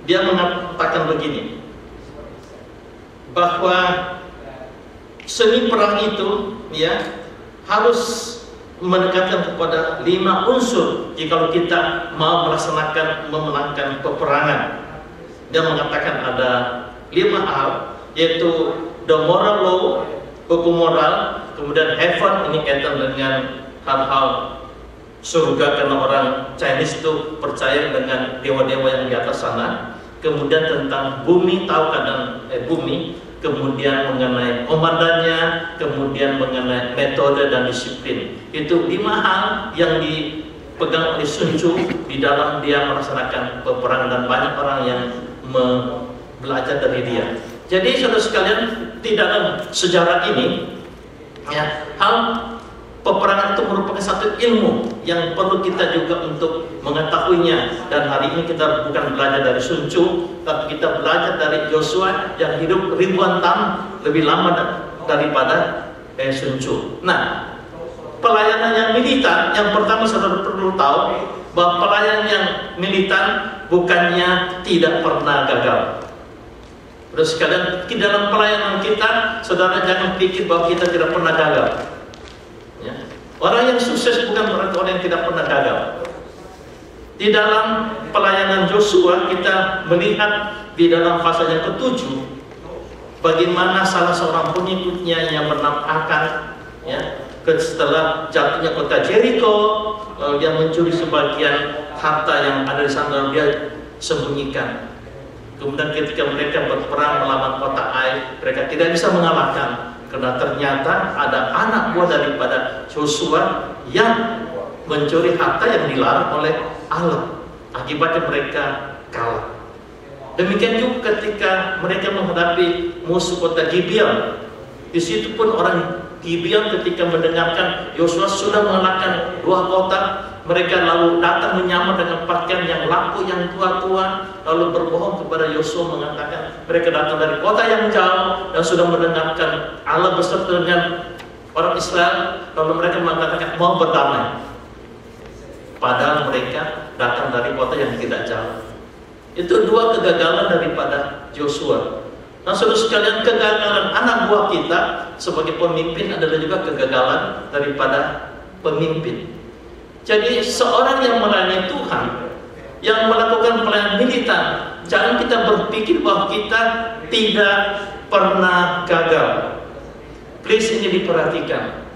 Dia mengatakan begini, bahwa seni perang itu ya harus mendekatkan kepada 5 unsur jika kita mau melaksanakan memenangkan peperangan. Dia mengatakan ada 5 hal, yaitu the moral law, hukum moral, kemudian heaven, ini kaitan dengan hal-hal surga karena orang Chinese itu percaya dengan dewa-dewa yang di atas sana. Kemudian tentang bumi, tahu keadaan bumi, kemudian mengenai komandannya, kemudian mengenai metode dan disiplin. Itu 5 hal yang dipegang oleh Sun Tzu di dalam dia melaksanakan peperangan, dan banyak orang yang belajar dari dia. Jadi saudara sekalian, di dalam sejarah ini ya, hal peperangan itu merupakan satu ilmu yang perlu kita juga untuk mengetahuinya. Dan hari ini kita bukan belajar dari Sun Tzu, tapi kita belajar dari Joshua yang hidup ribuan tahun lebih lama daripada Sun Tzu. Nah, pelayanan yang militan, yang pertama saudara perlu tahu bahwa pelayanan yang militan bukannya tidak pernah gagal. Terus sekalian, di dalam pelayanan kita, saudara jangan pikir bahwa kita tidak pernah gagal. Ya. Orang yang sukses bukan berarti orang yang tidak pernah gagal. Di dalam pelayanan Joshua kita melihat di dalam pasal yang ke-7 bagaimana salah seorang pengikutnya yang bernama Akan ya, setelah jatuhnya kota Jericho, lalu dia mencuri sebagian harta yang ada di sana, lalu dia sembunyikan. Kemudian ketika mereka berperang melawan kota Ai, mereka tidak bisa mengalahkan karena ternyata ada anak buah daripada Joshua yang mencuri harta yang dilarang oleh Allah. Akibatnya mereka kalah. Demikian juga ketika mereka menghadapi musuh kota Gibeon. Di situ pun orang Gibeon ketika mendengarkan Yosua sudah mengalahkan 2 kota, mereka lalu datang menyamar dengan pakaian yang laku, yang tua-tua, lalu berbohong kepada Yosua mengatakan mereka datang dari kota yang jauh dan sudah mendengarkan Allah beserta dengan orang Israel, lalu mereka mengatakan mau berdamai. Padahal mereka datang dari kota yang tidak jauh. Itu 2 kegagalan daripada Joshua. Nah, saudara sekalian, kegagalan anak buah kita sebagai pemimpin adalah juga kegagalan daripada pemimpin. Jadi seorang yang melayani Tuhan, yang melakukan pelayanan militan, jangan kita berpikir bahwa kita tidak pernah gagal. Please, ini diperhatikan.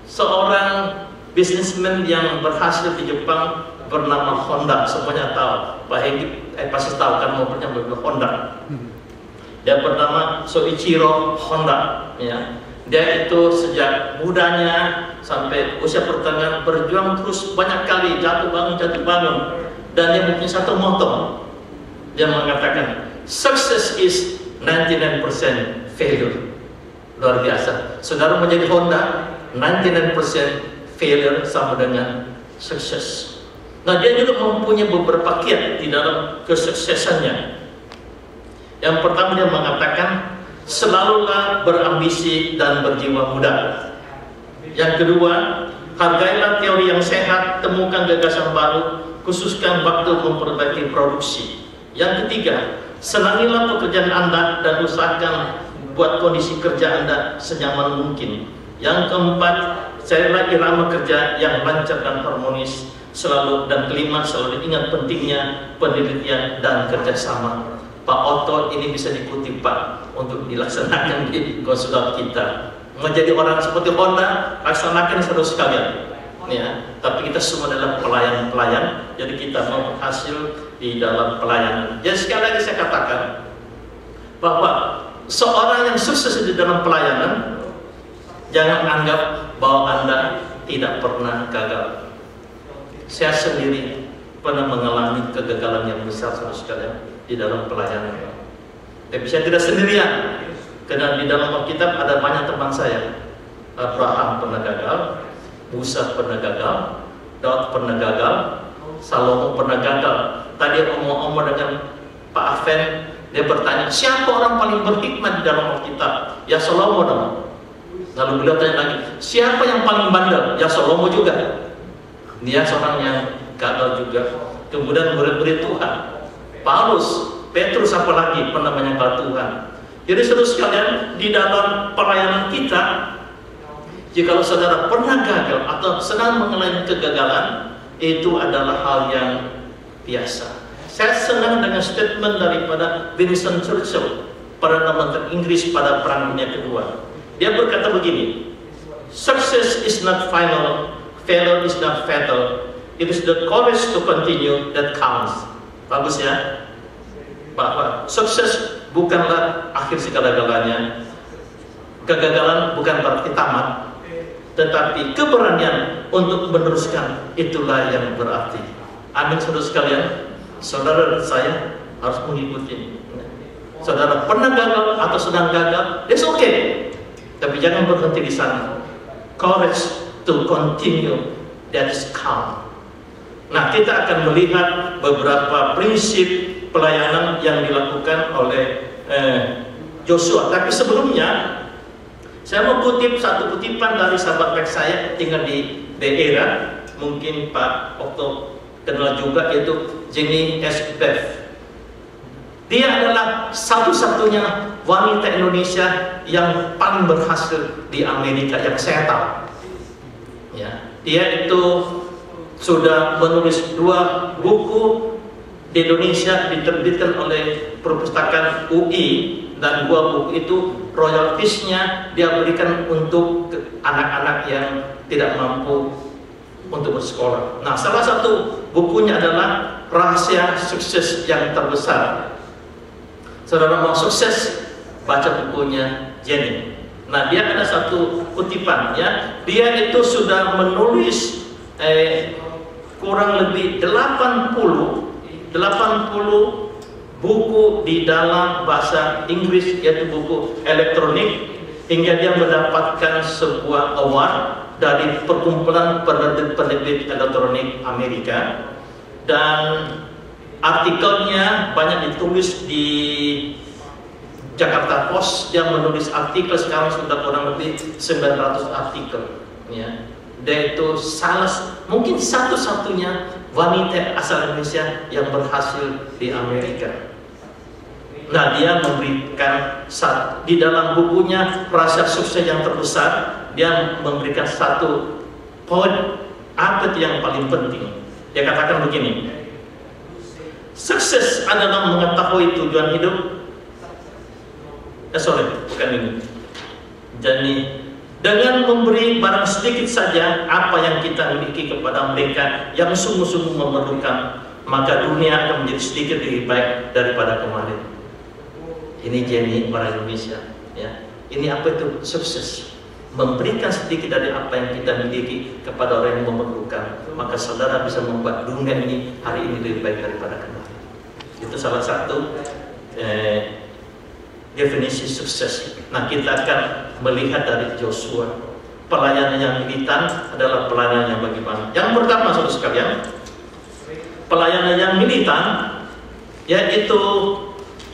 Seorang bisnismen yang berhasil di Jepang bernama Honda, semuanya tahu. Pak Hengki pasti tahu kan, mobilnya mobil Honda. Dia bernama Soichiro Honda. Ya. Dia itu sejak mudanya sampai usia pertengahan berjuang terus banyak kali jatuh bangun. Dan dia mempunyai satu motto. Dia mengatakan, success is 99% failure. Luar biasa. Saudara menjadi Honda, 99% failure sama dengan sukses. Nah, dia juga mempunyai beberapa kiat di dalam kesuksesannya. Yang pertama, dia mengatakan selalulah berambisi dan berjiwa muda. Yang kedua, hargailah teori yang sehat, temukan gagasan baru, khususkan waktu memperbaiki produksi. Yang ketiga, senangilah pekerjaan Anda dan usahakan buat kondisi kerja Anda senyaman mungkin. Yang keempat, carilah irama kerja yang lancar dan harmonis selalu. Dan kelima, selalu ingat pentingnya penelitian dan kerjasama. Pak Otto, ini bisa diikuti Pak untuk dilaksanakan di konsulat kita. Menjadi orang seperti Honda, laksanakan saudara sekalian. Ya, tapi kita semua adalah pelayan-pelayan, jadi kita mau hasil di dalam pelayanan. Jadi sekali lagi saya katakan bahwa seorang yang sukses di dalam pelayanan, jangan anggap bahwa Anda tidak pernah gagal. Saya sendiri pernah mengalami kegagalan yang besar saudara sekalian di dalam pelayanan. Tapi saya tidak sendirian, karena di dalam Alkitab ada banyak teman saya. Abraham pernah gagal, Musa pernah gagal, Daud pernah gagal, Salomo pernah gagal. Tadi omong-omong dengan Pak Afen, dia bertanya, siapa orang paling berhikmat di dalam Alkitab? Ya Salomo dong. Lalu beliau tanya lagi, siapa yang paling bandel? Ya Salomo juga. Dia seorang yang gagal juga. Kemudian murid-murid Tuhan, Paulus, Petrus apalagi pernah menyangkal Tuhan. Jadi saudara sekalian, di dalam pelayanan kita, jika saudara pernah gagal atau sedang mengalami kegagalan, itu adalah hal yang biasa. Saya senang dengan statement daripada Winston Churchill, Perdana Menteri Inggris pada Perang Dunia Kedua. Dia berkata begini, "Success is not final, failure is not fatal. It is the courage to continue that counts." Bagus ya, bahwa sukses bukanlah akhir segala-galanya, kegagalan bukan berarti tamat, tetapi keberanian untuk meneruskan itulah yang berarti. Amin, saudara sekalian. Saudara dan saya harus mengikuti. Saudara pernah gagal atau sedang gagal, it's okay, tapi jangan berhenti di sana. Courage to continue, that is count. Nah, kita akan melihat beberapa prinsip pelayanan yang dilakukan oleh Joshua. Tapi sebelumnya, saya mau kutip satu kutipan dari sahabat baik saya tinggal di daerah, mungkin Pak Okto kenal juga, yaitu Jenny S. Bev. Dia adalah satu-satunya wanita Indonesia yang paling berhasil di Amerika yang saya tahu. Ya, dia itu sudah menulis 2 buku di Indonesia, diterbitkan oleh perpustakaan UI, dan 2 buku itu royaltisnya dia berikan untuk anak-anak yang tidak mampu untuk bersekolah. Nah, salah satu bukunya adalah Rahasia Sukses Yang Terbesar. Saudara mau sukses, baca bukunya Jenny. Nah, dia ada satu kutipan, ya. Dia itu sudah menulis kurang lebih 80 buku di dalam bahasa Inggris, yaitu buku elektronik, hingga dia mendapatkan sebuah award dari Perkumpulan Penerbit Elektronik Amerika, dan artikelnya banyak ditulis di Jakarta Post. Dia menulis artikel sekarang sudah kurang lebih 900 artikel, ya. Dia itu mungkin satu-satunya wanita asal Indonesia yang berhasil di Amerika. Nah, dia memberikan di dalam bukunya Rahasia Sukses Yang Terbesar, dia memberikan satu poin apa yang paling penting. Dia katakan begini, sukses adalah mengetahui tujuan hidup. Bukan ini. Jadi dengan memberi barang sedikit saja apa yang kita miliki kepada mereka yang sungguh-sungguh memerlukan, maka dunia akan menjadi sedikit lebih baik daripada kemarin. Ini Jenny, orang Indonesia, ya. Ini apa itu sukses? Memberikan sedikit dari apa yang kita miliki kepada orang yang memerlukan, maka saudara bisa membuat dunia ini hari ini lebih baik daripada kemarin. Itu salah satu definisi sukses. Nah, kita akan melihat dari Joshua, pelayanan yang militan adalah pelayanan yang bagaimana. Yang pertama, saudara sekalian, pelayanan yang militan yaitu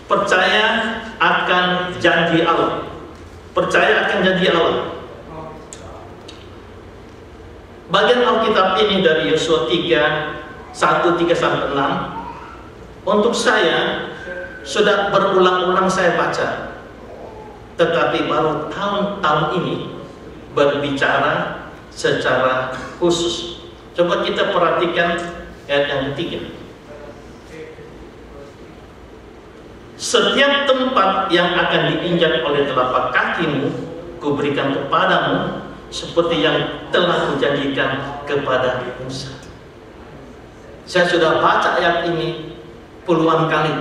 percaya akan janji Allah. Percaya akan janji Allah. Bagian Alkitab ini dari Yosua 3:1-3-6, untuk saya sudah berulang-ulang saya baca, tetapi baru tahun-tahun ini berbicara secara khusus. Coba kita perhatikan ayat yang ketiga. Setiap tempat yang akan diinjak oleh telapak kakimu, kuberikan kepadamu, seperti yang telah kujanjikan kepada Musa. Saya sudah baca ayat ini puluhan kali,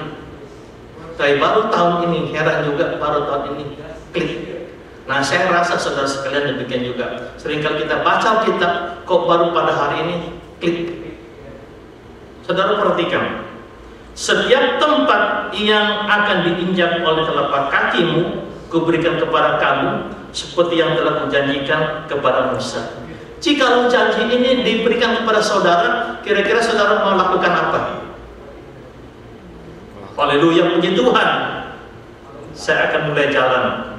tapi baru tahun ini, heran juga, baru tahun ini klik. Nah, saya rasa saudara sekalian demikian juga. Seringkali kita baca kitab, kok baru pada hari ini klik. Saudara perhatikan, setiap tempat yang akan diinjak oleh telapak kakimu, kuberikan kepada kamu, seperti yang telah kujanjikan kepada Musa. Jika janji ini diberikan kepada saudara, kira-kira saudara mau lakukan apa? Haleluya, puji Tuhan. Saya akan mulai jalan.